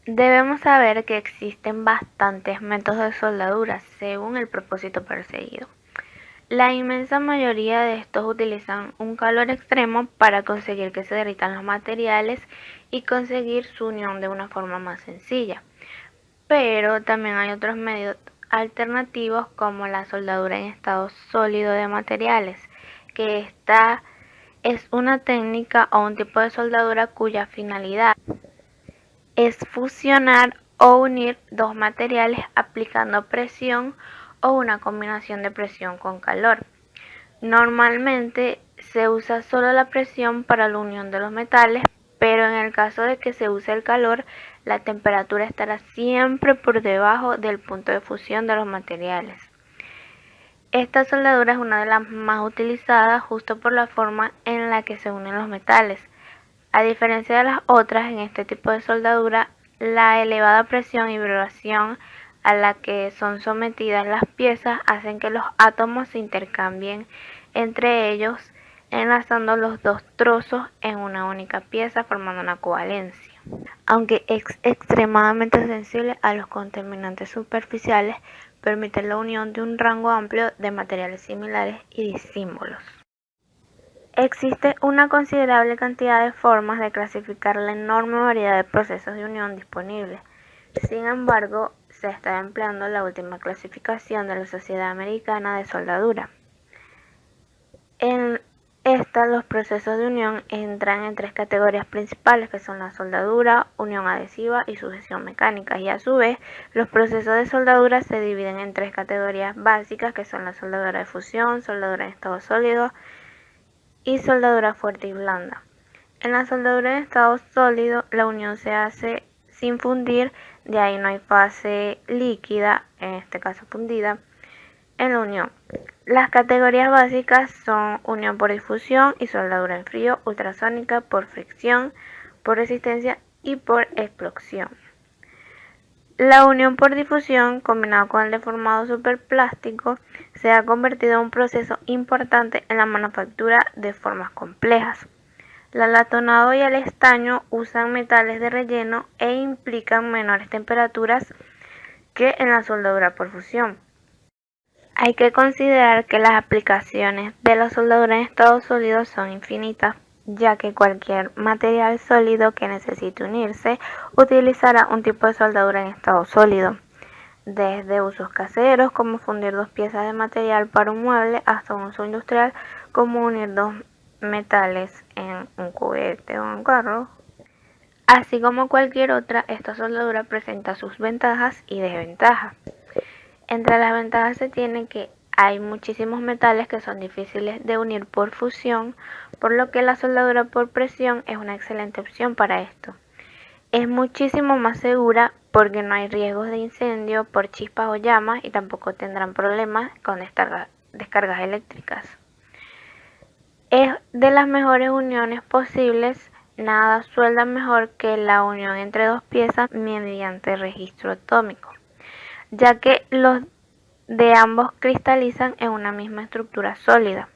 Debemos saber que existen bastantes métodos de soldadura según el propósito perseguido. La inmensa mayoría de estos utilizan un calor extremo para conseguir que se derritan los materiales y conseguir su unión de una forma más sencilla. Pero también hay otros medios alternativos como la soldadura en estado sólido de materiales, que esta es una técnica o un tipo de soldadura cuya finalidad es fusionar o unir dos materiales aplicando presión o una combinación de presión con calor. Normalmente se usa solo la presión para la unión de los metales, pero en el caso de que se use el calor, la temperatura estará siempre por debajo del punto de fusión de los materiales. Esta soldadura es una de las más utilizadas justo por la forma en la que se unen los metales. A diferencia de las otras, en este tipo de soldadura, la elevada presión y vibración a la que son sometidas las piezas hacen que los átomos se intercambien entre ellos, enlazando los dos trozos en una única pieza formando una covalencia. Aunque es extremadamente sensible a los contaminantes superficiales, permite la unión de un rango amplio de materiales similares y disímbolos. Existe una considerable cantidad de formas de clasificar la enorme variedad de procesos de unión disponibles. Sin embargo, se está empleando la última clasificación de la Sociedad Americana de Soldadura. En esta, los procesos de unión entran en tres categorías principales, que son la soldadura, unión adhesiva y sujeción mecánica, y a su vez los procesos de soldadura se dividen en tres categorías básicas, que son la soldadura de fusión, soldadura en estado sólido y soldadura fuerte y blanda. En la soldadura en estado sólido, la unión se hace sin fundir, de ahí no hay fase líquida, en este caso fundida, en la unión. Las categorías básicas son unión por difusión y soldadura en frío, ultrasónica, por fricción, por resistencia y por explosión. La unión por difusión, combinado con el deformado superplástico, se ha convertido en un proceso importante en la manufactura de formas complejas. El alatonado y el estaño usan metales de relleno e implican menores temperaturas que en la soldadura por fusión. Hay que considerar que las aplicaciones de la soldadura en estado sólido son infinitas, ya que cualquier material sólido que necesite unirse utilizará un tipo de soldadura en estado sólido, desde usos caseros como fundir dos piezas de material para un mueble hasta un uso industrial como unir dos metales en un juguete o un carro. Así como cualquier otra, esta soldadura presenta sus ventajas y desventajas. Entre las ventajas se tiene que hay muchísimos metales que son difíciles de unir por fusión, por lo que la soldadura por presión es una excelente opción para esto. Es muchísimo más segura porque no hay riesgos de incendio por chispas o llamas y tampoco tendrán problemas con descargas eléctricas. Es de las mejores uniones posibles, nada suelda mejor que la unión entre dos piezas mediante registro atómico, ya que los de ambos cristalizan en una misma estructura sólida.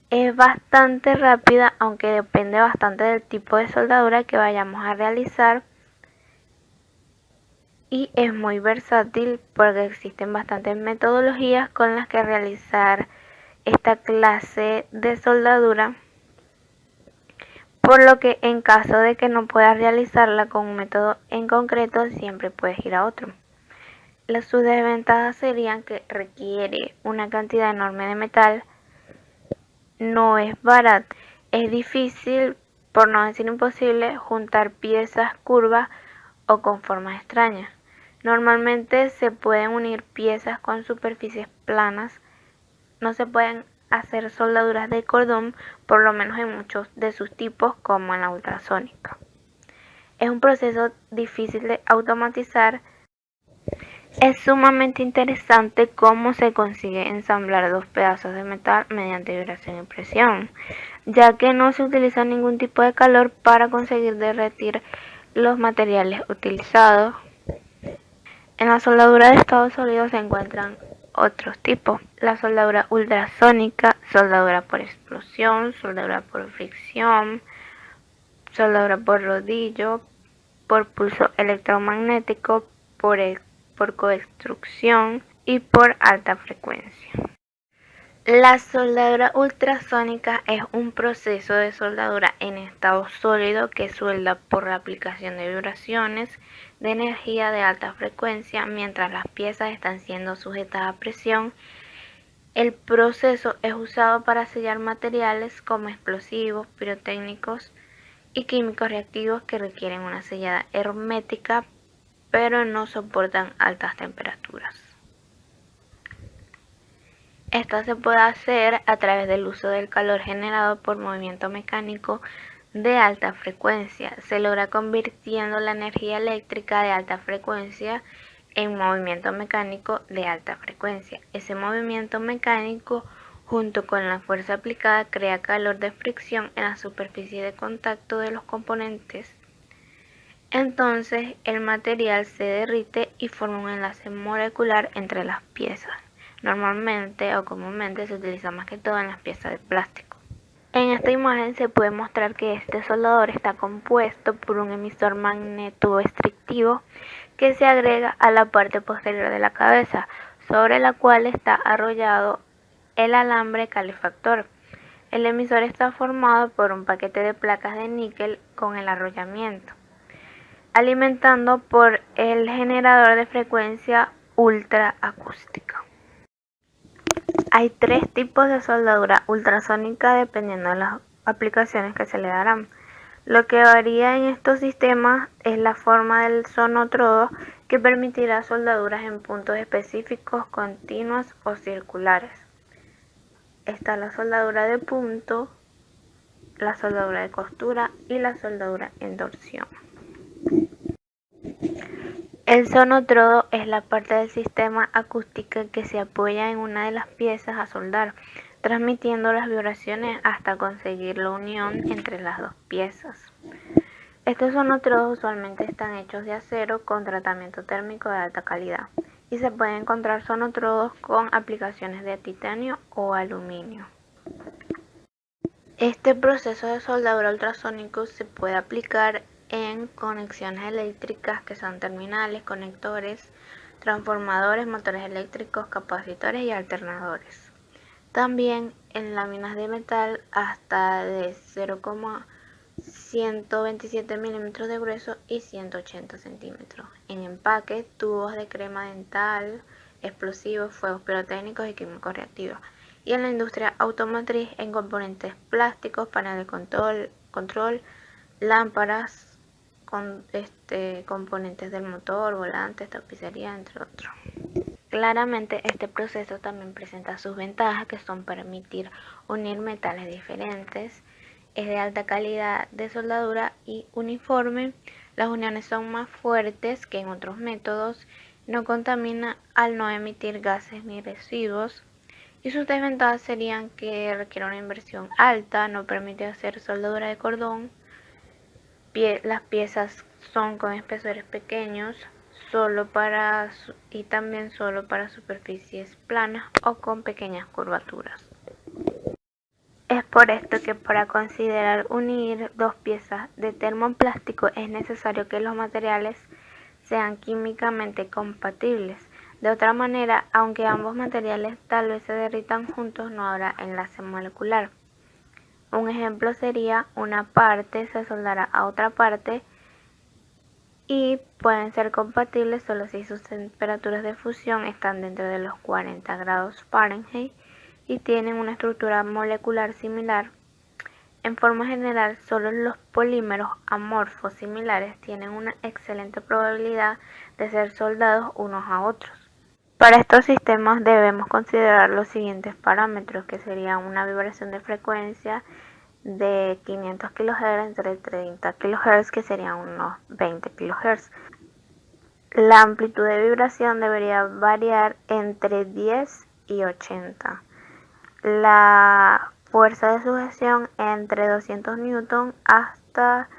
Es bastante rápida, aunque depende bastante del tipo de soldadura que vayamos a realizar y es muy versátil porque existen bastantes metodologías con las que realizar esta clase de soldadura, por lo que en caso de que no puedas realizarla con un método en concreto, siempre puedes ir a otro. Sus desventajas serían que requiere una cantidad enorme de metal, no es barato, es difícil, por no decir imposible, juntar piezas curvas o con formas extrañas. Normalmente se pueden unir piezas con superficies planas, no se pueden hacer soldaduras de cordón, por lo menos en muchos de sus tipos, como en la ultrasónica. Es un proceso difícil de automatizar. Es sumamente interesante cómo se consigue ensamblar dos pedazos de metal mediante vibración y presión, ya que no se utiliza ningún tipo de calor para conseguir derretir los materiales utilizados. En la soldadura de estado sólido se encuentran otros tipos: la soldadura ultrasónica, soldadura por explosión, soldadura por fricción, soldadura por rodillo, por pulso electromagnético, por coextrusión y por alta frecuencia. La soldadura ultrasónica es un proceso de soldadura en estado sólido que suelda por la aplicación de vibraciones de energía de alta frecuencia mientras las piezas están siendo sujetas a presión. El proceso es usado para sellar materiales como explosivos, pirotécnicos y químicos reactivos que requieren una sellada hermética, pero no soportan altas temperaturas. Esto se puede hacer a través del uso del calor generado por movimiento mecánico de alta frecuencia. Se logra convirtiendo la energía eléctrica de alta frecuencia en movimiento mecánico de alta frecuencia. Ese movimiento mecánico, junto con la fuerza aplicada, crea calor de fricción en la superficie de contacto de los componentes. Entonces el material se derrite y forma un enlace molecular entre las piezas. Normalmente o comúnmente se utiliza más que todo en las piezas de plástico. En esta imagen se puede mostrar que este soldador está compuesto por un emisor magnetoestrictivo que se agrega a la parte posterior de la cabeza, sobre la cual está arrollado el alambre calefactor. El emisor está formado por un paquete de placas de níquel con el arrollamiento, alimentando por el generador de frecuencia ultraacústica. Hay tres tipos de soldadura ultrasónica dependiendo de las aplicaciones que se le darán. Lo que varía en estos sistemas es la forma del sonotrodo, que permitirá soldaduras en puntos específicos, continuas o circulares. Está la soldadura de punto, la soldadura de costura y la soldadura en torsión. El sonotrodo es la parte del sistema acústica que se apoya en una de las piezas a soldar, transmitiendo las vibraciones hasta conseguir la unión entre las dos piezas. Estos sonotrodos usualmente están hechos de acero con tratamiento térmico de alta calidad, y se pueden encontrar sonotrodos con aplicaciones de titanio o aluminio. Este proceso de soldadura ultrasónico se puede aplicar en conexiones eléctricas, que son terminales, conectores, transformadores, motores eléctricos, capacitores y alternadores. También en láminas de metal hasta de 0,127 milímetros de grueso y 180 centímetros. En empaque, tubos de crema dental, explosivos, fuegos pirotécnicos y químicos reactivos. Y en la industria automotriz, en componentes plásticos, paneles de control, lámparas, componentes del motor, volantes, tapicería, entre otros. Claramente este proceso también presenta sus ventajas, que son permitir unir metales diferentes, es de alta calidad de soldadura y uniforme, las uniones son más fuertes que en otros métodos, no contamina al no emitir gases ni residuos, y sus desventajas serían que requiere una inversión alta, no permite hacer soldadura de cordón, las piezas son con espesores pequeños, y también solo para superficies planas o con pequeñas curvaturas. Es por esto que para considerar unir dos piezas de termoplástico es necesario que los materiales sean químicamente compatibles. De otra manera, aunque ambos materiales tal vez se derritan juntos, no habrá enlace molecular. Un ejemplo sería una parte se soldará a otra parte y pueden ser compatibles solo si sus temperaturas de fusión están dentro de los 40 grados Fahrenheit y tienen una estructura molecular similar. En forma general, solo los polímeros amorfos similares tienen una excelente probabilidad de ser soldados unos a otros. Para estos sistemas debemos considerar los siguientes parámetros, que serían una vibración de frecuencia de 500 kHz entre 30 kHz, que serían unos 20 kHz. La amplitud de vibración debería variar entre 10 y 80. La fuerza de sujeción entre 200 Newton hasta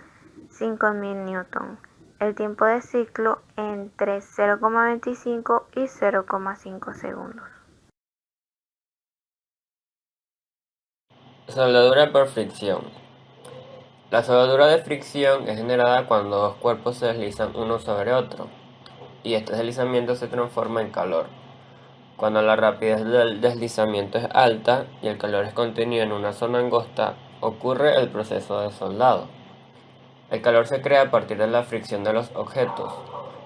5000 Newton. El tiempo de ciclo entre 0,25 y 0,5 segundos. Soldadura por fricción. La soldadura de fricción es generada cuando dos cuerpos se deslizan uno sobre otro, y este deslizamiento se transforma en calor. Cuando la rapidez del deslizamiento es alta y el calor es contenido en una zona angosta, ocurre el proceso de soldado. El calor se crea a partir de la fricción de los objetos,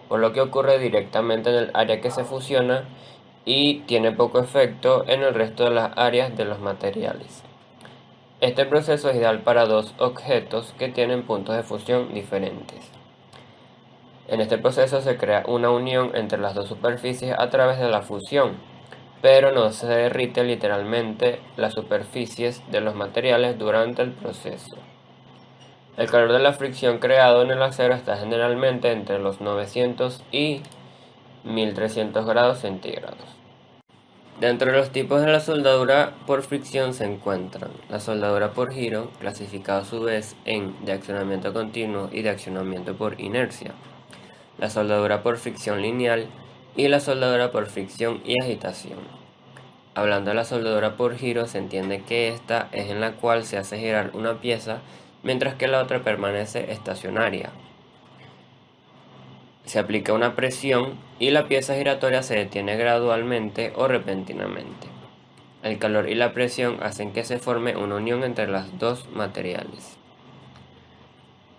por lo que ocurre directamente en el área que se fusiona y tiene poco efecto en el resto de las áreas de los materiales. Este proceso es ideal para dos objetos que tienen puntos de fusión diferentes. En este proceso se crea una unión entre las dos superficies a través de la fusión, pero no se derrite literalmente las superficies de los materiales durante el proceso. El calor de la fricción creado en el acero está generalmente entre los 900 y 1300 grados centígrados. Dentro de los tipos de la soldadura por fricción se encuentran la soldadura por giro, clasificada a su vez en de accionamiento continuo y de accionamiento por inercia, la soldadura por fricción lineal y la soldadura por fricción y agitación. Hablando de la soldadura por giro, se entiende que esta es en la cual se hace girar una pieza mientras que la otra permanece estacionaria. Se aplica una presión y la pieza giratoria se detiene gradualmente o repentinamente. El calor y la presión hacen que se forme una unión entre los dos materiales.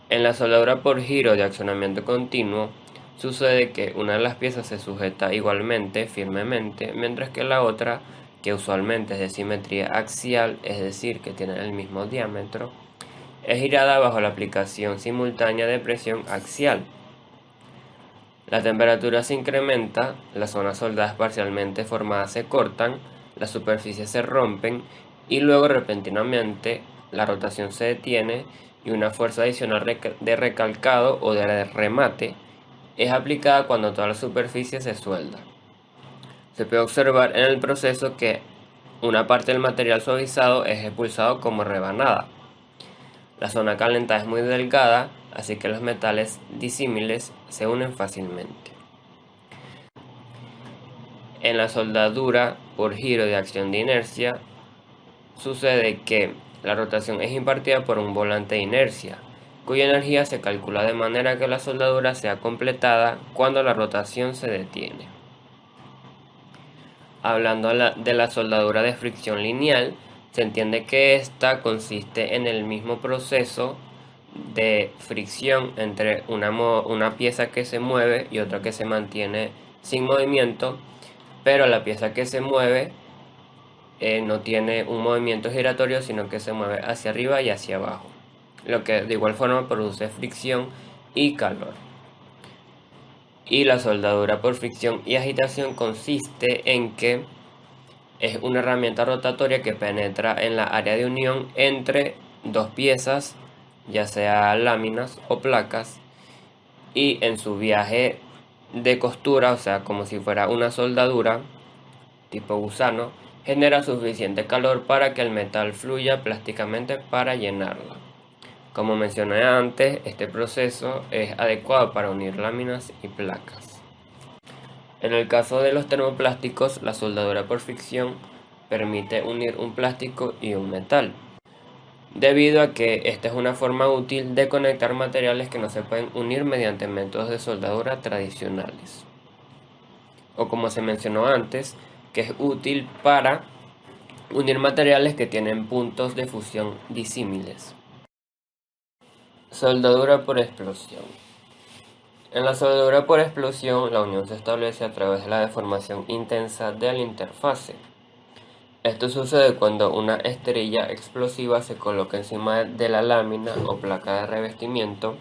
En la soldadura por giro de accionamiento continuo, sucede que una de las piezas se sujeta igualmente firmemente, mientras que la otra, que usualmente es de simetría axial, es decir, que tiene el mismo diámetro, es girada bajo la aplicación simultánea de presión axial. La temperatura se incrementa, las zonas soldadas parcialmente formadas se cortan, las superficies se rompen y luego repentinamente la rotación se detiene y una fuerza adicional de recalcado o de remate es aplicada cuando toda la superficie se suelda. Se puede observar en el proceso que una parte del material suavizado es expulsado como rebanada. La zona calentada es muy delgada, así que los metales disímiles se unen fácilmente. En la soldadura por giro de acción de inercia, sucede que la rotación es impartida por un volante de inercia, cuya energía se calcula de manera que la soldadura sea completada cuando la rotación se detiene. Hablando de la soldadura de fricción lineal, se entiende que esta consiste en el mismo proceso de fricción entre una pieza que se mueve y otra que se mantiene sin movimiento, pero la pieza que se mueve no tiene un movimiento giratorio, sino que se mueve hacia arriba y hacia abajo, lo que de igual forma produce fricción y calor. Y la soldadura por fricción y agitación consiste en que es una herramienta rotatoria que penetra en la área de unión entre dos piezas, ya sea láminas o placas, y en su viaje de costura, o sea, como si fuera una soldadura tipo gusano, genera suficiente calor para que el metal fluya plásticamente para llenarla. Como mencioné antes, este proceso es adecuado para unir láminas y placas. En el caso de los termoplásticos, la soldadura por fricción permite unir un plástico y un metal. debido a que esta es una forma útil de conectar materiales que no se pueden unir mediante métodos de soldadura tradicionales. O como se mencionó antes, que es útil para unir materiales que tienen puntos de fusión disímiles. Soldadura por explosión. En la soldadura por explosión, la unión se establece a través de la deformación intensa de la interfase. Esto sucede cuando una esterilla explosiva se coloca encima de la lámina o placa de revestimiento,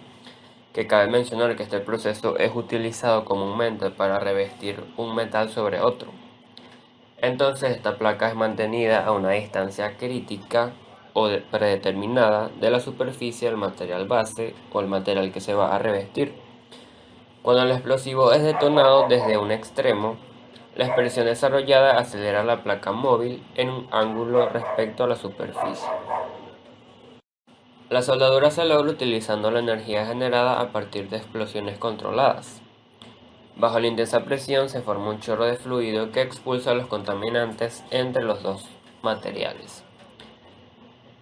que cabe mencionar que este proceso es utilizado comúnmente para revestir un metal sobre otro. Entonces esta placa es mantenida a una distancia crítica o predeterminada de la superficie del material base o el material que se va a revestir. Cuando el explosivo es detonado desde un extremo, la expresión desarrollada acelera la placa móvil en un ángulo respecto a la superficie. La soldadura se logra utilizando la energía generada a partir de explosiones controladas. Bajo la intensa presión se forma un chorro de fluido que expulsa los contaminantes entre los dos materiales.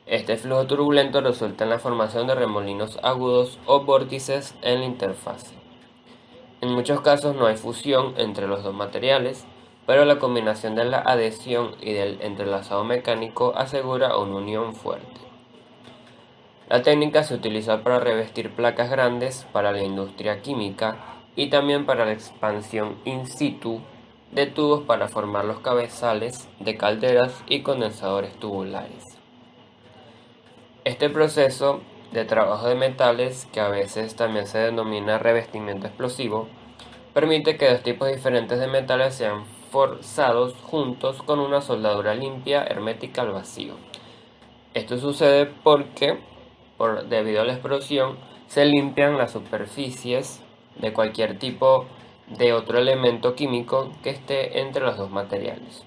Este flujo turbulento resulta en la formación de remolinos agudos o vórtices en la interfase. En muchos casos no hay fusión entre los dos materiales, pero la combinación de la adhesión y del entrelazado mecánico asegura una unión fuerte. La técnica se utiliza para revestir placas grandes para la industria química y también para la expansión in situ de tubos para formar los cabezales de calderas y condensadores tubulares. Este proceso de trabajo de metales, que a veces también se denomina revestimiento explosivo, permite que dos tipos diferentes de metales sean forzados juntos con una soldadura limpia hermética al vacío. Esto sucede porque, debido a la explosión, se limpian las superficies de cualquier tipo de otro elemento químico que esté entre los dos materiales.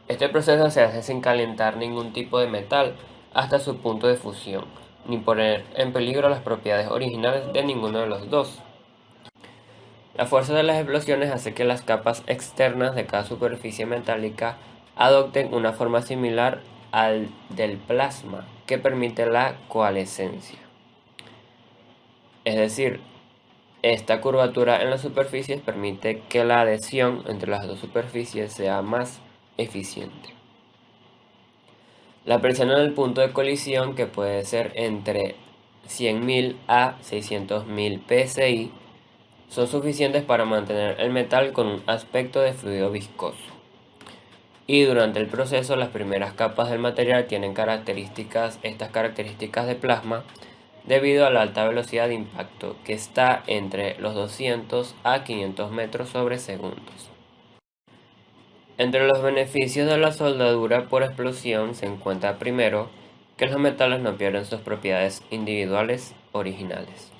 Este proceso se hace sin calentar ningún tipo de metal hasta su punto de fusión, ni poner en peligro las propiedades originales de ninguno de los dos. La fuerza de las explosiones hace que las capas externas de cada superficie metálica adopten una forma similar al del plasma, que permite la coalescencia. Es decir, esta curvatura en las superficies permite que la adhesión entre las dos superficies sea más eficiente. La presión en el punto de colisión, que puede ser entre 100.000 a 600.000 psi, son suficientes para mantener el metal con un aspecto de fluido viscoso. Y durante el proceso, las primeras capas del material tienen estas características de plasma debido a la alta velocidad de impacto, que está entre los 200 a 500 metros sobre segundos. Entre los beneficios de la soldadura por explosión se encuentra primero que los metales no pierden sus propiedades individuales originales.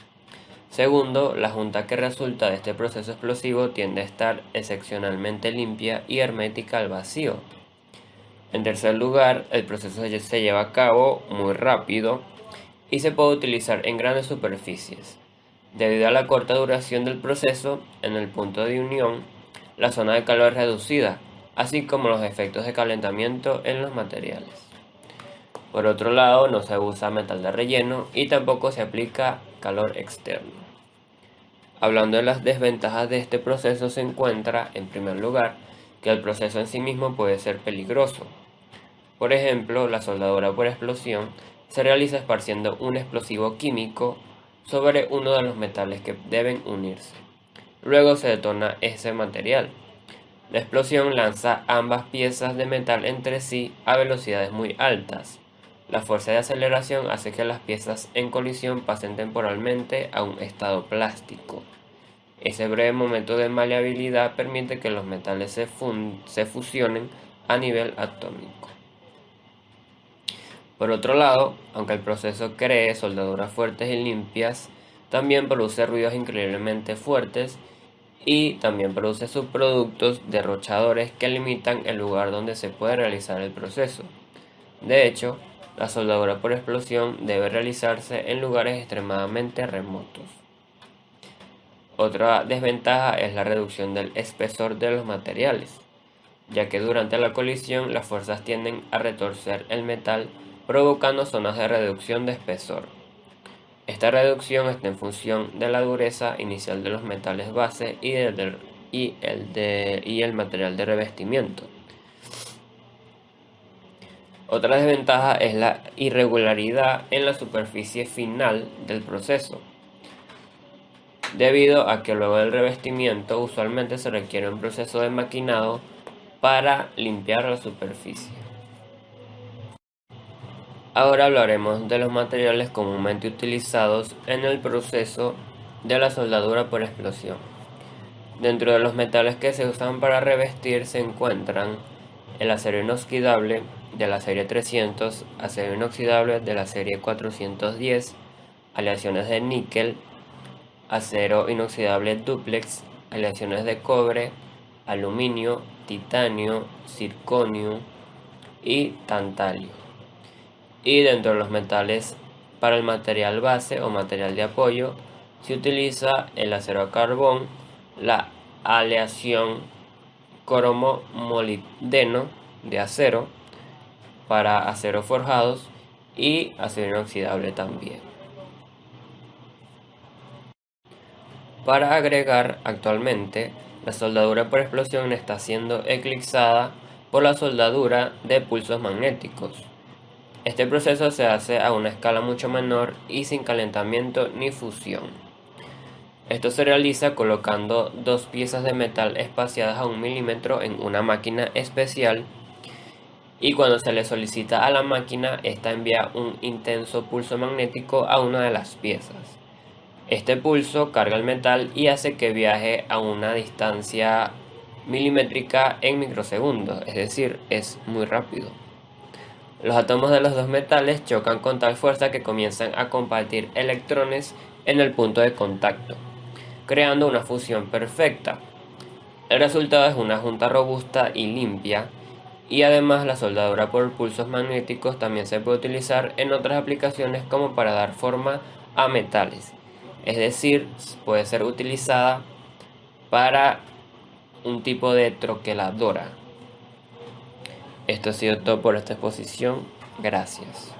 Segundo, la junta que resulta de este proceso explosivo tiende a estar excepcionalmente limpia y hermética al vacío. En tercer lugar, el proceso se lleva a cabo muy rápido y se puede utilizar en grandes superficies. Debido a la corta duración del proceso, en el punto de unión, la zona de calor es reducida, así como los efectos de calentamiento en los materiales. Por otro lado, no se usa metal de relleno y tampoco se aplica calor externo. Hablando de las desventajas de este proceso, se encuentra, en primer lugar, que el proceso en sí mismo puede ser peligroso. Por ejemplo, la soldadura por explosión se realiza esparciendo un explosivo químico sobre uno de los metales que deben unirse. Luego se detona ese material. La explosión lanza ambas piezas de metal entre sí a velocidades muy altas. La fuerza de aceleración hace que las piezas en colisión pasen temporalmente a un estado plástico. Ese breve momento de maleabilidad permite que los metales se fusionen a nivel atómico. Por otro lado, aunque el proceso cree soldaduras fuertes y limpias, también produce ruidos increíblemente fuertes y también produce subproductos derrochadores que limitan el lugar donde se puede realizar el proceso. De hecho, la soldadura por explosión debe realizarse en lugares extremadamente remotos. Otra desventaja es la reducción del espesor de los materiales, ya que durante la colisión las fuerzas tienden a retorcer el metal provocando zonas de reducción de espesor. Esta reducción está en función de la dureza inicial de los metales base y el material de revestimiento. Otra desventaja es la irregularidad en la superficie final del proceso, debido a que luego del revestimiento usualmente se requiere un proceso de maquinado para limpiar la superficie. Ahora hablaremos de los materiales comúnmente utilizados en el proceso de la soldadura por explosión. Dentro de los metales que se usan para revestir se encuentran el acero inoxidable de la serie 300, acero inoxidable de la serie 410, aleaciones de níquel, acero inoxidable dúplex, aleaciones de cobre, aluminio, titanio, circonio y tantalio. Y dentro de los metales para el material base o material de apoyo se utiliza el acero a carbón, la aleación cromo-molibdeno de acero para acero forjados y acero inoxidable también. Para agregar, actualmente la soldadura por explosión está siendo eclipsada por la soldadura de pulsos magnéticos. Este proceso se hace a una escala mucho menor y sin calentamiento ni fusión. Esto se realiza colocando dos piezas de metal espaciadas a 1 milímetro en una máquina especial, y cuando se le solicita a la máquina, esta envía un intenso pulso magnético a una de las piezas. Este pulso carga el metal y hace que viaje a una distancia milimétrica en microsegundos, es decir, es muy rápido. Los átomos de los dos metales chocan con tal fuerza que comienzan a compartir electrones en el punto de contacto, creando una fusión perfecta. El resultado es una junta robusta y limpia, y además la soldadura por pulsos magnéticos también se puede utilizar en otras aplicaciones como para dar forma a metales, es decir, puede ser utilizada para un tipo de troqueladora. Esto ha sido todo por esta exposición. Gracias.